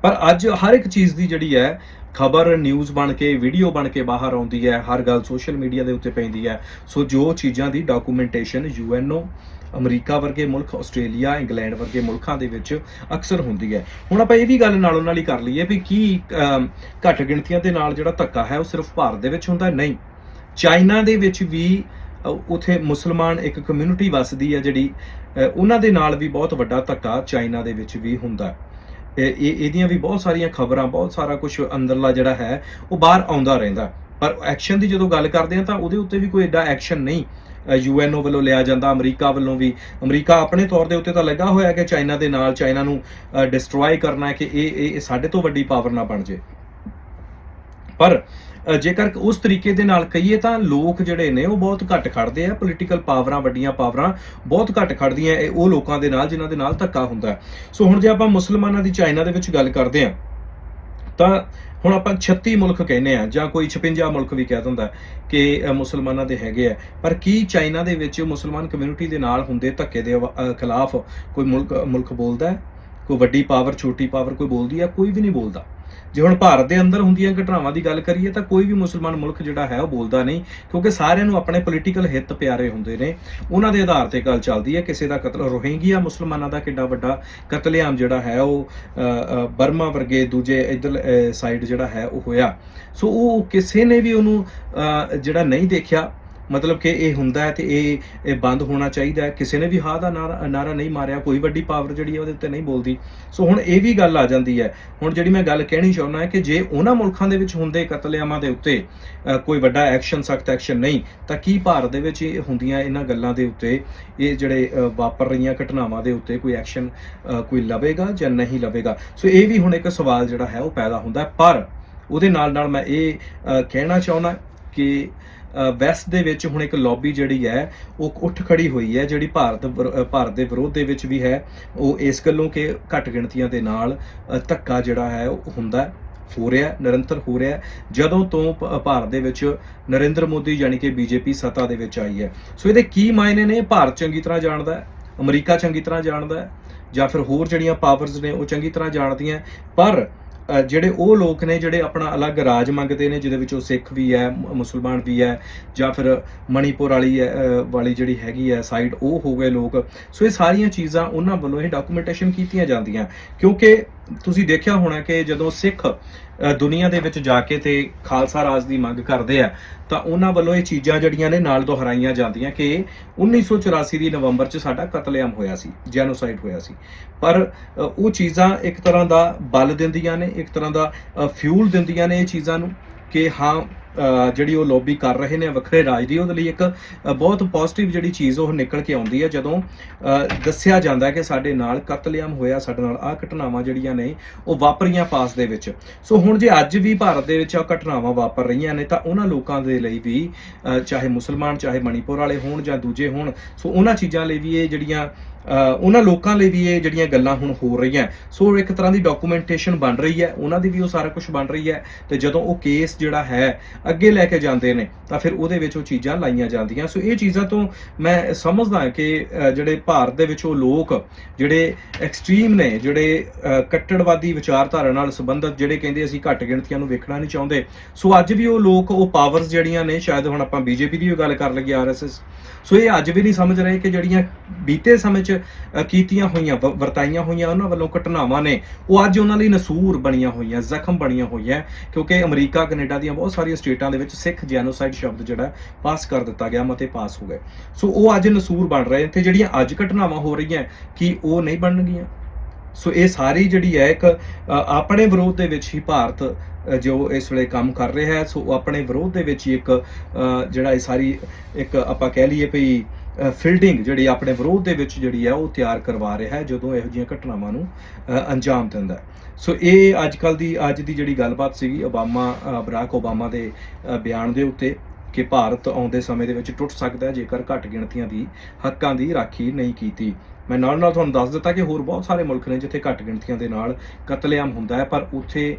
ਪਰ ਅੱਜ ਹਰ ਇੱਕ ਚੀਜ਼ ਦੀ ਜਿਹੜੀ ਹੈ ਖਬਰ ਨਿਊਜ਼ ਬਣ ਕੇ, ਵੀਡੀਓ ਬਣ ਕੇ ਬਾਹਰ ਆਉਂਦੀ ਹੈ, ਹਰ ਗੱਲ ਸੋਸ਼ਲ ਮੀਡੀਆ ਦੇ ਉੱਤੇ ਪੈਂਦੀ ਹੈ। ਸੋ ਜੋ ਚੀਜ਼ਾਂ ਦੀ ਡਾਕੂਮੈਂਟੇਸ਼ਨ UNO, ਅਮਰੀਕਾ ਵਰਗੇ ਮੁਲਕ, ਆਸਟ੍ਰੇਲੀਆ, ਇੰਗਲੈਂਡ ਵਰਗੇ ਮੁਲਕਾਂ ਦੇ ਵਿੱਚ ਅਕਸਰ ਹੁੰਦੀ ਹੈ। ਹੁਣ ਆਪਾਂ ਇਹ ਵੀ ਗੱਲ ਨਾਲੋਂ ਨਾਲ ਹੀ ਕਰ ਲਈਏ ਵੀ ਕੀ ਘੱਟ ਗਿਣਤੀਆਂ ਦੇ ਨਾਲ ਜਿਹੜਾ ਧੱਕਾ ਹੈ ਉਹ ਸਿਰਫ ਭਾਰਤ ਦੇ ਵਿੱਚ ਹੁੰਦਾ? ਨਹੀਂ, ਚਾਈਨਾ ਦੇ ਵਿੱਚ ਵੀ ਉਥੇ ਮੁਸਲਮਾਨ ਇੱਕ ਕਮਿਊਨਿਟੀ ਵੱਸਦੀ ਹੈ ਜਿਹੜੀ, ਉਹਨਾਂ ਦੇ ਨਾਲ ਵੀ ਬਹੁਤ ਵੱਡਾ ਧੱਕਾ ਚਾਈਨਾ ਦੇ ਵਿੱਚ ਵੀ ਹੁੰਦਾ। ਇਹਦੀਆਂ ਵੀ ਬਹੁਤ ਸਾਰੀਆਂ ਖਬਰਾਂ, ਬਹੁਤ ਸਾਰਾ ਕੁਝ ਅੰਦਰਲਾ ਜਿਹੜਾ ਹੈ ਉਹ ਬਾਹਰ ਆਉਂਦਾ ਰਹਿੰਦਾ। ਪਰ ਐਕਸ਼ਨ ਦੀ ਜਦੋਂ ਗੱਲ ਕਰਦੇ ਹਾਂ ਤਾਂ ਉਹਦੇ ਉੱਤੇ ਵੀ ਕੋਈ ਐਡਾ ਐਕਸ਼ਨ ਨਹੀਂ UNO ਵੱਲੋਂ ਲਿਆ ਜਾਂਦਾ। ਅਮਰੀਕਾ ਵੱਲੋਂ ਵੀ, ਅਮਰੀਕਾ ਆਪਣੇ ਤੌਰ ਦੇ ਉੱਤੇ ਤਾਂ ਲੱਗਾ ਹੋਇਆ ਕਿ ਚਾਈਨਾ ਦੇ ਨਾਲ, ਚਾਈਨਾ ਨੂੰ ਡਿਸਟਰੋਏ ਕਰਨਾ ਹੈ ਕਿ ਇਹ ਸਾਡੇ ਤੋਂ ਵੱਡੀ ਪਾਵਰ ਨਾ ਬਣ ਜੇ। ਪਰ ਜੇਕਰ ਉਸ ਤਰੀਕੇ ਦੇ ਨਾਲ ਕਹੀਏ ਤਾਂ ਲੋਕ ਜਿਹੜੇ ਨੇ ਉਹ ਬਹੁਤ ਘੱਟ ਖੜਦੇ ਆ। ਪੋਲੀਟੀਕਲ ਪਾਵਰਾਂ, ਵੱਡੀਆਂ ਪਾਵਰਾਂ ਬਹੁਤ ਘੱਟ ਖੜਦੀਆਂ ਉਹ ਲੋਕਾਂ ਦੇ ਨਾਲ ਜਿਨ੍ਹਾਂ ਦੇ ਨਾਲ ਧੱਕਾ ਹੁੰਦਾ। ਸੋ ਹੁਣ ਜੇ ਆਪਾਂ ਮੁਸਲਮਾਨਾਂ ਦੀ ਚਾਈਨਾ ਦੇ ਵਿੱਚ ਗੱਲ ਕਰਦੇ ਹਾਂ ਤਾਂ ਹੁਣ ਆਪਾਂ 36 ਮੁਲਕ ਕਹਿੰਦੇ ਆ ਜਾਂ ਕੋਈ 56 ਮੁਲਕ ਵੀ ਕਹਿ ਦਿੰਦਾ ਕਿ ਮੁਸਲਮਾਨਾਂ ਦੇ ਹੈਗੇ ਆ। ਪਰ ਕੀ ਚਾਈਨਾ ਦੇ ਵਿੱਚ ਮੁਸਲਮਾਨ ਕਮਿਊਨਿਟੀ ਦੇ ਨਾਲ ਹੁੰਦੇ ਧੱਕੇ ਦੇ ਖਿਲਾਫ ਕੋਈ ਮੁਲਕ ਬੋਲਦਾ ਹੈ? ਕੋਈ ਵੱਡੀ ਪਾਵਰ, ਛੋਟੀ ਪਾਵਰ ਕੋਈ ਬੋਲਦੀ ਹੈ? ਕੋਈ ਵੀ ਨਹੀਂ ਬੋਲਦਾ। ਜੇ ਹੁਣ ਭਾਰਤ ਦੇ ਅੰਦਰ ਹੁੰਦੀਆਂ ਘਟਨਾਵਾਂ ਦੀ ਗੱਲ ਕਰੀਏ ਤਾਂ ਕੋਈ ਵੀ ਮੁਸਲਮਾਨ ਮੁਲਕ ਜਿਹੜਾ ਹੈ ਉਹ ਬੋਲਦਾ ਨਹੀਂ, ਕਿਉਂਕਿ ਸਾਰਿਆਂ ਨੂੰ ਆਪਣੇ ਪੋਲੀਟੀਕਲ ਹਿੱਤ ਪਿਆਰੇ ਹੁੰਦੇ ਨੇ। ਉਹਨਾਂ ਦੇ ਆਧਾਰ ਤੇ ਗੱਲ ਚੱਲਦੀ ਹੈ। ਕਿਸੇ ਦਾ ਕਤਲ, ਰੋਹਿੰਗੀਆ ਮੁਸਲਮਾਨਾਂ ਦਾ ਕਿੱਡਾ ਵੱਡਾ ਕਤਲੇਆਮ ਜਿਹੜਾ ਹੈ ਉਹ ਬਰਮਾ ਵਰਗੇ ਦੂਜੇ ਇੱਧਰ ਸਾਈਡ ਜਿਹੜਾ ਹੈ ਉਹ ਹੋਇਆ। ਸੋ ਉਹ ਕਿਸੇ ਨੇ ਵੀ ਉਹਨੂੰ ਜਿਹੜਾ ਨਹੀਂ ਦੇਖਿਆ, ਮਤਲਬ ਕਿ ਇਹ ਹੁੰਦਾ ਹੈ ਤੇ ਇਹ ਬੰਦ ਹੋਣਾ ਚਾਹੀਦਾ ਹੈ। ਕਿਸੇ ਨੇ ਵੀ ਹਾਂ ਦਾ ਨਾਰਾ ਨਹੀਂ ਮਾਰਿਆ, ਕੋਈ ਵੱਡੀ ਪਾਵਰ ਜਿਹੜੀ ਹੈ ਉਹਦੇ ਉੱਤੇ ਨਹੀਂ ਬੋਲਦੀ। ਸੋ ਹੁਣ ਇਹ ਵੀ ਗੱਲ ਆ ਜਾਂਦੀ ਹੈ। ਹੁਣ ਜਿਹੜੀ ਮੈਂ ਗੱਲ ਕਹਿਣੀ ਚਾਹੁੰਦਾ ਹੈ ਕਿ ਜੇ ਉਹਨਾਂ ਮੁਲਕਾਂ ਦੇ ਵਿੱਚ ਹੁੰਦੇ ਕਤਲੇਆਮਾਂ ਦੇ ਉੱਤੇ ਕੋਈ ਵੱਡਾ ਐਕਸ਼ਨ, ਸਖਤ ਐਕਸ਼ਨ ਨਹੀਂ, ਤਾਂ ਕੀ ਭਾਰਤ ਦੇ ਵਿੱਚ ਇਹ ਹੁੰਦੀਆਂ ਇਹਨਾਂ ਗੱਲਾਂ ਦੇ ਉੱਤੇ, ਇਹ ਜਿਹੜੇ ਵਾਪਰ ਰਹੀਆਂ ਘਟਨਾਵਾਂ ਦੇ ਉੱਤੇ ਕੋਈ ਐਕਸ਼ਨ ਕੋਈ ਲਵੇਗਾ ਜਾਂ ਨਹੀਂ ਲਵੇਗਾ? ਸੋ ਇਹ ਵੀ ਹੁਣ ਇੱਕ ਸਵਾਲ ਜਿਹੜਾ ਹੈ ਉਹ ਪੈਦਾ ਹੁੰਦਾ। ਪਰ ਉਹਦੇ ਨਾਲ ਮੈਂ ਇਹ ਕਹਿਣਾ ਚਾਹੁੰਦਾ ਕਿ ਵੈਸਟ ਦੇ ਵਿੱਚ ਹੁਣ ਇੱਕ ਲੌਬੀ ਜਿਹੜੀ ਹੈ ਉਹ ਉੱਠ ਖੜੀ ਹੋਈ ਹੈ, ਜਿਹੜੀ ਭਾਰਤ ਦੇ ਵਿਰੋਧ ਦੇ ਵਿੱਚ ਵੀ ਹੈ। ਉਹ ਇਸ ਗੱਲੋਂ ਕਿ ਘੱਟ ਗਿਣਤੀਆਂ ਦੇ ਨਾਲ ਧੱਕਾ ਜਿਹੜਾ ਹੈ ਉਹ ਹੁੰਦਾ, ਹੋ ਰਿਹਾ, ਨਿਰੰਤਰ ਹੋ ਰਿਹਾ ਜਦੋਂ ਤੋਂ ਭਾਰਤ ਦੇ ਵਿੱਚ ਨਰਿੰਦਰ ਮੋਦੀ ਯਾਨੀ ਕਿ BJP ਸੱਤਾ ਦੇ ਵਿੱਚ ਆਈ ਹੈ। ਸੋ ਇਹਦੇ ਕੀ ਮਾਇਨੇ ਨੇ? ਭਾਰਤ ਚੰਗੀ ਤਰ੍ਹਾਂ ਜਾਣਦਾ ਹੈ, ਅਮਰੀਕਾ ਚੰਗੀ ਤਰ੍ਹਾਂ ਜਾਣਦਾ ਹੈ, ਜਾਂ ਫਿਰ ਹੋਰ ਜਿਹੜੀਆਂ ਪਾਵਰਸ ਨੇ ਉਹ ਚੰਗੀ ਤਰ੍ਹਾਂ ਜਾਣਦੀਆਂ। ਪਰ ਜਿਹੜੇ ਉਹ ਲੋਕ ਨੇ ਜਿਹੜੇ ਆਪਣਾ ਅਲੱਗ ਰਾਜ ਮੰਗਦੇ ਨੇ, ਜਿਹਦੇ ਵਿੱਚ ਉਹ ਸਿੱਖ ਵੀ ਹੈ, ਮੁਸਲਮਾਨ ਵੀ ਹੈ, ਜਾਂ ਫਿਰ ਮਣੀਪੁਰ ਵਾਲੀ ਜਿਹੜੀ ਹੈਗੀ ਹੈ ਸਾਈਡ, ਉਹ ਹੋ ਗਏ ਲੋਕ। ਸੋ ਇਹ ਸਾਰੀਆਂ ਚੀਜ਼ਾਂ ਉਹਨਾਂ ਵੱਲੋਂ ਇਹ ਡਾਕੂਮੈਂਟੇਸ਼ਨ ਕੀਤੀਆਂ ਜਾਂਦੀਆਂ, ਕਿਉਂਕਿ ਤੁਸੀਂ ਦੇਖਿਆ ਹੋਣਾ ਕਿ ਜਦੋਂ ਸਿੱਖ ਦੁਨੀਆ ਦੇ ਵਿੱਚ ਜਾ ਕੇ ਤੇ ਖਾਲਸਾ ਰਾਜ ਦੀ ਮੰਗ ਕਰਦੇ ਆ ਤਾਂ ਉਹਨਾਂ ਵੱਲੋਂ ਇਹ ਚੀਜ਼ਾਂ ਜਿਹੜੀਆਂ ਨੇ ਨਾਲ ਦੁਹਰਾਈਆਂ ਜਾਂਦੀਆਂ ਕਿ 1984 ਦੀ ਨਵੰਬਰ 'ਚ ਸਾਡਾ ਕਤਲੇਆਮ ਹੋਇਆ ਸੀ, ਜੈਨੋਸਾਈਡ ਹੋਇਆ ਸੀ। ਪਰ ਉਹ ਚੀਜ਼ਾਂ ਇੱਕ ਤਰ੍ਹਾਂ ਦਾ ਬਲ ਦਿੰਦੀਆਂ ਨੇ, ਇੱਕ ਤਰ੍ਹਾਂ ਦਾ ਫਿਊਲ ਦਿੰਦੀਆਂ ਨੇ ਇਹ ਚੀਜ਼ਾਂ ਨੂੰ ਕਿ ਹਾਂ ਜਿਹੜੀ ਉਹ ਲੌਬੀ ਕਰ ਰਹੇ ਨੇ ਵੱਖਰੇ ਰਾਜ ਦੀ, ਉਹਦੇ ਲਈ ਇੱਕ ਬਹੁਤ ਪੋਜ਼ਿਟਿਵ ਜਿਹੜੀ ਚੀਜ਼ ਉਹ ਨਿਕਲ ਕੇ ਆਉਂਦੀ ਹੈ ਜਦੋਂ ਦੱਸਿਆ ਜਾਂਦਾ ਕਿ ਸਾਡੇ ਨਾਲ ਕਤਲੇਆਮ ਹੋਇਆ, ਸਾਡੇ ਨਾਲ ਆਹ ਘਟਨਾਵਾਂ ਜਿਹੜੀਆਂ ਨੇ ਉਹ ਵਾਪਰੀਆਂ ਪਾਸ ਦੇ ਵਿੱਚ। ਸੋ ਹੁਣ ਜੇ ਅੱਜ ਵੀ ਭਾਰਤ ਦੇ ਵਿੱਚ ਆ ਘਟਨਾਵਾਂ ਵਾਪਰ ਰਹੀਆਂ ਨੇ ਤਾਂ ਉਹਨਾਂ ਲੋਕਾਂ ਦੇ ਲਈ ਵੀ ਚਾਹੇ ਮੁਸਲਮਾਨ, ਚਾਹੇ ਮਣੀਪੁਰ ਵਾਲੇ ਹੋਣ ਜਾਂ ਦੂਜੇ ਹੋਣ, ਸੋ ਉਹਨਾਂ ਚੀਜ਼ਾਂ ਲਈ ਵੀ ਇਹ ਜਿਹੜੀਆਂ ਉਹਨਾਂ ਲੋਕਾਂ ਲਈ ਵੀ ਇਹ ਜਿਹੜੀਆਂ ਗੱਲਾਂ ਹੁਣ ਹੋ ਰਹੀਆਂ, ਸੋ ਇੱਕ ਤਰ੍ਹਾਂ ਦੀ ਡਾਕੂਮੈਂਟੇਸ਼ਨ ਬਣ ਰਹੀ ਹੈ, ਉਹਨਾਂ ਦੀ ਵੀ ਉਹ ਸਾਰਾ ਕੁਝ ਬਣ ਰਹੀ ਹੈ। ਤੇ ਜਦੋਂ ਉਹ ਕੇਸ ਜਿਹੜਾ ਹੈ ਅੱਗੇ ਲੈ ਕੇ ਜਾਂਦੇ ਨੇ ਤਾਂ ਫਿਰ ਉਹਦੇ ਵਿੱਚ ਉਹ ਚੀਜ਼ਾਂ ਲਾਈਆਂ ਜਾਂਦੀਆਂ। ਸੋ ਇਹ ਚੀਜ਼ਾਂ ਤੋਂ ਮੈਂ ਸਮਝਦਾ ਕਿ ਜਿਹੜੇ ਭਾਰਤ ਦੇ ਵਿੱਚ ਉਹ ਲੋਕ ਜਿਹੜੇ ਐਕਸਟ੍ਰੀਮ ਨੇ, ਜਿਹੜੇ ਕੱਟੜਵਾਦੀ ਵਿਚਾਰਧਾਰਾ ਨਾਲ ਸੰਬੰਧਿਤ, ਜਿਹੜੇ ਕਹਿੰਦੇ ਅਸੀਂ ਘੱਟ ਗਿਣਤੀਆਂ ਨੂੰ ਵੇਖਣਾ ਨਹੀਂ ਚਾਹੁੰਦੇ, ਸੋ ਅੱਜ ਵੀ ਉਹ ਲੋਕ, ਉਹ ਪਾਵਰਸ ਜਿਹੜੀਆਂ ਨੇ, ਸ਼ਾਇਦ ਹੁਣ ਆਪਾਂ ਬੀਜੇਪੀ ਦੀ ਵੀ ਗੱਲ ਕਰ ਲਈਏ, RSS, ਸੋ ਇਹ ਅੱਜ ਵੀ ਨਹੀਂ ਸਮਝ ਰਹੇ ਕਿ ਜਿਹੜੀਆਂ ਬੀਤੇ ਸਮੇਂ 'ਚ ਕੀਤੀਆਂ ਹੋਈਆਂ, ਵਰਤਾਈਆਂ ਹੋਈਆਂ ਉਹਨਾਂ ਵੱਲੋਂ ਘਟਨਾਵਾਂ ਨੇ, ਉਹ ਅੱਜ ਉਹਨਾਂ ਲਈ ਨਸੂਰ ਬਣੀਆਂ ਹੋਈਆਂ, ਜ਼ਖਮ ਬਣੀਆਂ ਹੋਈਆਂ, ਕਿਉਂਕਿ ਅਮਰੀਕਾ, ਕੈਨੇਡਾ ਦੀਆਂ ਬਹੁਤ ਸਾਰੀਆਂ ਸਟੇਟਾਂ ਦੇ ਵਿੱਚ ਸਿੱਖ ਜੈਨੋਸਾਈਡ ਸ਼ਬਦ ਜਿਹੜਾ ਪਾਸ ਕਰ ਦਿੱਤਾ ਗਿਆ, ਮਤੇ ਪਾਸ ਹੋ ਗਏ। ਸੋ ਉਹ ਅੱਜ ਨਸੂਰ ਬਣ ਰਹੇ ਤੇ ਜਿਹੜੀਆਂ ਅੱਜ ਘਟਨਾਵਾਂ ਹੋ ਰਹੀਆਂ ਕੀ ਉਹ ਨਹੀਂ ਬਣਨਗੀਆਂ? ਸੋ ਇਹ ਸਾਰੀ ਜਿਹੜੀ ਹੈ ਇੱਕ ਆਪਣੇ ਵਿਰੋਧ ਦੇ ਵਿੱਚ ਹੀ ਭਾਰਤ ਜੋ ਇਸ ਵੇਲੇ ਕੰਮ ਕਰ ਰਿਹਾ ਹੈ, ਸੋ ਆਪਣੇ ਵਿਰੋਧ ਦੇ ਵਿੱਚ ਹੀ ਇੱਕ ਜਿਹੜਾ ਇਹ ਸਾਰੀ ਇੱਕ ਆਪਾਂ ਕਹਿ ਲਈਏ ਵੀ ਫੀਲਡਿੰਗ ਜਿਹੜੀ ਆਪਣੇ ਵਿਰੋਧ ਦੇ ਵਿੱਚ ਜਿਹੜੀ ਹੈ ਉਹ ਤਿਆਰ ਕਰਵਾ ਰਿਹਾ ਹੈ ਜਦੋਂ ਇਹੋ ਜਿਹੀਆਂ ਘਟਨਾਵਾਂ ਨੂੰ ਅੰਜਾਮ ਦਿੰਦਾ ਹੈ। ਸੋ ਇਹ ਅੱਜ ਦੀ ਜਿਹੜੀ ਗੱਲਬਾਤ ਸੀਗੀ ਬਰਾਕ ਓਬਾਮਾ ਦੇ ਬਿਆਨ ਦੇ ਉੱਤੇ ਕਿ ਭਾਰਤ ਆਉਂਦੇ ਸਮੇਂ ਦੇ ਵਿੱਚ ਟੁੱਟ ਸਕਦਾ ਹੈ ਜੇਕਰ ਘੱਟ ਗਿਣਤੀਆਂ ਦੀ ਹੱਕਾਂ ਦੀ ਰਾਖੀ ਨਹੀਂ ਕੀਤੀ। ਮੈਂ ਨਾਲ ਤੁਹਾਨੂੰ ਦੱਸ ਦਿੱਤਾ ਕਿ ਹੋਰ ਬਹੁਤ ਸਾਰੇ ਮੁਲਕ ਨੇ ਜਿੱਥੇ ਘੱਟ ਗਿਣਤੀਆਂ ਦੇ ਨਾਲ ਕਤਲੇਆਮ ਹੁੰਦਾ ਹੈ, ਪਰ ਉੱਥੇ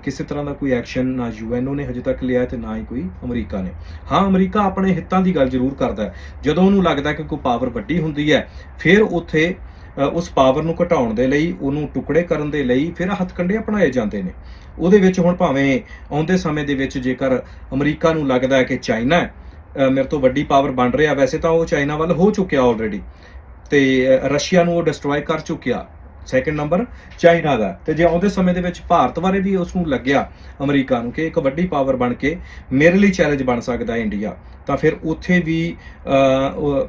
ਕਿਸੇ ਤਰ੍ਹਾਂ ਦਾ ਕੋਈ ਐਕਸ਼ਨ ਨਾ UNO ਨੇ ਹਜੇ ਤੱਕ ਲਿਆ ਤੇ ਨਾ ਹੀ ਕੋਈ ਅਮਰੀਕਾ ਨੇ। ਹਾਂ, ਅਮਰੀਕਾ ਆਪਣੇ ਹਿੱਤਾਂ ਦੀ ਗੱਲ ਜ਼ਰੂਰ ਕਰਦਾ ਹੈ। ਜਦੋਂ ਉਹਨੂੰ ਲੱਗਦਾ ਕਿ ਕੋਈ ਪਾਵਰ ਵੱਡੀ ਹੁੰਦੀ ਹੈ, ਫਿਰ ਉੱਥੇ ਉਸ ਪਾਵਰ ਨੂੰ ਘਟਾਉਣ ਦੇ ਲਈ, ਉਹਨੂੰ ਟੁਕੜੇ ਕਰਨ ਦੇ ਲਈ ਫਿਰ ਹੱਥਕੰਡੇ ਅਪਣਾਏ ਜਾਂਦੇ ਨੇ। ਉਹਦੇ ਵਿੱਚ ਹੁਣ ਭਾਵੇਂ ਆਉਂਦੇ ਸਮੇਂ ਦੇ ਵਿੱਚ ਜੇਕਰ ਅਮਰੀਕਾ ਨੂੰ ਲੱਗਦਾ ਹੈ ਕਿ ਚਾਈਨਾ ਮੇਰੇ ਤੋਂ ਵੱਡੀ ਪਾਵਰ ਬਣ ਰਿਹਾ, ਵੈਸੇ ਤਾਂ ਉਹ ਚਾਈਨਾ ਵੱਲ ਹੋ ਚੁੱਕਿਆ ਆਲਰੇਡੀ, ਤੇ ਰਸ਼ੀਆ ਨੂੰ ਉਹ ਡਿਸਟਰੋਏ ਕਰ ਚੁੱਕਿਆ, ਸੈਕੰਡ ਨੰਬਰ ਚਾਈਨਾ ਦਾ। ਤੇ ਜੇ ਆਉਂਦੇ ਸਮੇਂ ਦੇ ਵਿੱਚ ਭਾਰਤ ਬਾਰੇ ਵੀ ਉਸ ਨੂੰ ਲੱਗਿਆ ਅਮਰੀਕਾ ਨੂੰ ਕਿ ਇੱਕ ਵੱਡੀ ਪਾਵਰ ਬਣ ਕੇ ਮੇਰੇ ਲਈ ਚੈਲੰਜ ਬਣ ਸਕਦਾ ਇੰਡੀਆ, ਤਾਂ ਫਿਰ ਉੱਥੇ ਵੀ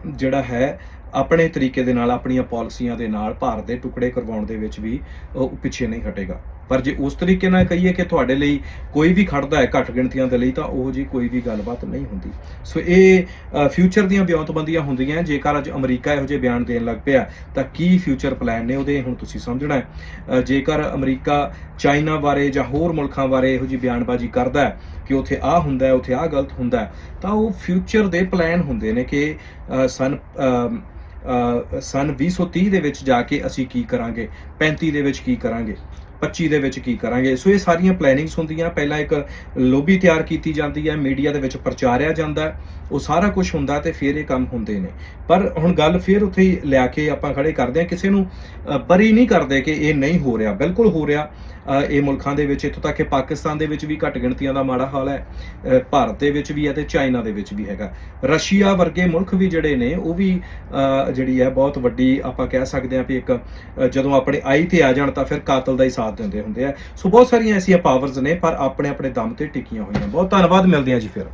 ਜਿਹੜਾ ਹੈ ਆਪਣੇ ਤਰੀਕੇ ਦੇ ਨਾਲ, ਆਪਣੀਆਂ ਪਾਲਿਸੀਆਂ ਦੇ ਨਾਲ ਭਾਰਤ ਦੇ ਟੁਕੜੇ ਕਰਵਾਉਣ ਦੇ ਵਿੱਚ ਵੀ ਉਹ ਪਿੱਛੇ ਨਹੀਂ ਹਟੇਗਾ। ਪਰ ਜੇ ਉਸ ਤਰੀਕੇ ਨਾਲ ਕਹੀਏ ਕਿ ਤੁਹਾਡੇ ਲਈ ਕੋਈ ਵੀ ਖੜਦਾ ਹੈ ਘੱਟ ਗਿਣਤੀਆਂ ਦੇ ਲਈ, ਤਾਂ ਉਹ ਜੀ ਕੋਈ ਵੀ ਗੱਲਬਾਤ ਨਹੀਂ ਹੁੰਦੀ। ਸੋ ਇਹ ਫਿਊਚਰ ਦੀਆਂ ਵਿਉਂਤਬੰਦੀਆਂ ਹੁੰਦੀਆਂ। ਜੇਕਰ ਅੱਜ ਅਮਰੀਕਾ ਇਹੋ ਜਿਹੇ ਬਿਆਨ ਦੇਣ ਲੱਗ ਪਿਆ ਤਾਂ ਕੀ ਫਿਊਚਰ ਪਲਾਨ ਨੇ ਉਹਦੇ, ਹੁਣ ਤੁਸੀਂ ਸਮਝਣਾ ਹੈ। ਜੇਕਰ ਅਮਰੀਕਾ ਚਾਈਨਾ ਬਾਰੇ ਜਾਂ ਹੋਰ ਮੁਲਕਾਂ ਬਾਰੇ ਇਹੋ ਜਿਹੀ ਬਿਆਨਬਾਜ਼ੀ ਕਰਦਾ ਹੈ ਕਿ ਉੱਥੇ ਆਹ ਹੁੰਦਾ ਹੈ, ਉੱਥੇ ਆਹ ਗਲਤ ਹੁੰਦਾ ਹੈ, ਤਾਂ ਉਹ ਫਿਊਚਰ ਦੇ ਪਲਾਨ ਹੁੰਦੇ ਨੇ ਕਿ ਸਨ 2030 ਦੇ ਵਿੱਚ ਜਾ ਕੇ ਅਸੀਂ ਕੀ ਕਰਾਂਗੇ, 35 ਦੇ ਵਿੱਚ ਕੀ ਕਰਾਂਗੇ, 25 ਦੇ ਵਿੱਚ ਕੀ ਕਰਾਂਗੇ। ਸੋ ਇਹ ਸਾਰੀਆਂ ਪਲੈਨਿੰਗਸ ਹੁੰਦੀਆਂ। ਪਹਿਲਾਂ ਇੱਕ ਲੋਬੀ ਤਿਆਰ ਕੀਤੀ ਜਾਂਦੀ ਹੈ, ਮੀਡੀਆ ਦੇ ਵਿੱਚ ਪ੍ਰਚਾਰਿਆ ਜਾਂਦਾ ਹੈ, ਉਹ ਸਾਰਾ ਕੁਝ ਹੁੰਦਾ ਤੇ ਫਿਰ ਇਹ ਕੰਮ ਹੁੰਦੇ ਨੇ। ਪਰ ਹੁਣ ਗੱਲ ਫਿਰ ਉੱਥੇ ਹੀ ਲਿਆ ਕੇ ਆਪਾਂ ਖੜੇ ਕਰਦੇ ਹਾਂ, ਕਿਸੇ ਨੂੰ ਬਰੀ ਨਹੀਂ ਕਰਦੇ ਕਿ ਇਹ ਨਹੀਂ ਹੋ ਰਿਹਾ, ਬਿਲਕੁਲ ਹੋ ਰਿਹਾ। ਇਹ ਮੁਲਕਾਂ ਦੇ ਵਿੱਚ, ਇੱਥੋਂ ਤੱਕ ਕਿ ਪਾਕਿਸਤਾਨ ਦੇ ਵਿੱਚ ਵੀ ਘੱਟ ਗਿਣਤੀਆਂ ਦਾ ਮਾੜਾ ਹਾਲ ਹੈ, ਭਾਰਤ ਦੇ ਵਿੱਚ ਵੀ ਹੈ ਤੇ ਚਾਈਨਾ ਦੇ ਵਿੱਚ ਵੀ ਹੈਗਾ। ਰਸ਼ੀਆ ਵਰਗੇ ਮੁਲਕ ਵੀ ਜਿਹੜੇ ਨੇ ਉਹ ਵੀ ਜਿਹੜੀ ਹੈ ਬਹੁਤ ਵੱਡੀ ਆਪਾਂ ਕਹਿ ਸਕਦੇ ਹਾਂ ਵੀ ਇੱਕ ਜਦੋਂ ਆਪਣੇ ਆਈ ਤੇ ਆ ਜਾਣ ਤਾਂ ਫਿਰ ਕਾਤਲ ਦਾ ਹੀ ਸਾਥ ਦਿੰਦੇ ਹੁੰਦੇ ਆ। ਸੋ ਬਹੁਤ ਸਾਰੀਆਂ ਐਸੀਆਂ ਪਾਵਰਸ ਨੇ ਪਰ ਆਪਣੇ ਆਪਣੇ ਦਮ ਤੇ ਟਿਕੀਆਂ ਹੋਈਆਂ। ਬਹੁਤ ਧੰਨਵਾਦ, ਮਿਲਦੇ ਹਾਂ ਜੀ ਫਿਰ।